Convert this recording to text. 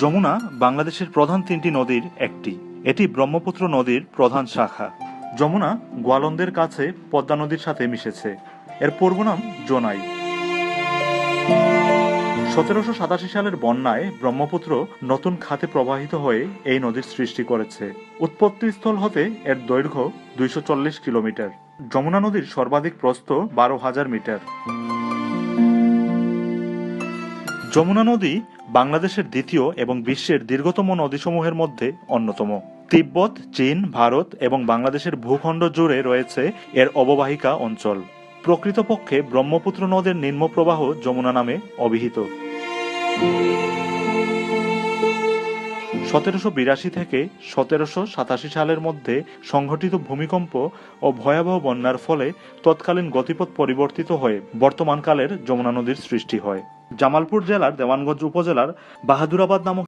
যমুনা বাংলাদেশের প্রধান তিনটি নদীর একটি। এটি ব্রহ্মপুত্র নদীর প্রধান শাখা। যমুনা গোয়ালন্দের কাছে পদ্মা নদীর সাথে মিশেছে। এর পূর্ব নাম জোনাই। 1787 সালের বন্যায় ব্রহ্মপুত্র নতুন খাতে প্রবাহিত হয়ে এই নদীর সৃষ্টি করেছে। উৎপত্তিস্থল হতে এর দৈর্ঘ্য 240 কিলোমিটার। যমুনা নদীর সর্বাধিক প্রস্থ 12,000 মিটার। যমুনা নদী বাংলাদেশের দ্বিতীয় এবং বিশ্বের দীর্ঘতম নদীসমূহের মধ্যে অন্যতম। তিব্বত, চীন, ভারত এবং বাংলাদেশের ভূখণ্ড জুড়ে রয়েছে এর অববাহিকা অঞ্চল। প্রকৃতপক্ষে ব্রহ্মপুত্র নদের নিম্ন প্রবাহ যমুনা নামে অভিহিত। 1782 থেকে 1787 সালের মধ্যে সংঘটিত ভূমিকম্প ও ভয়াবহ বন্যার ফলে তৎকালীন গতিপথ পরিবর্তিত হয়ে বর্তমানকালের যমুনা নদীর সৃষ্টি হয়। জামালপুর জেলার দেওয়ানগঞ্জ উপজেলার বাহাদুরাবাদ নামক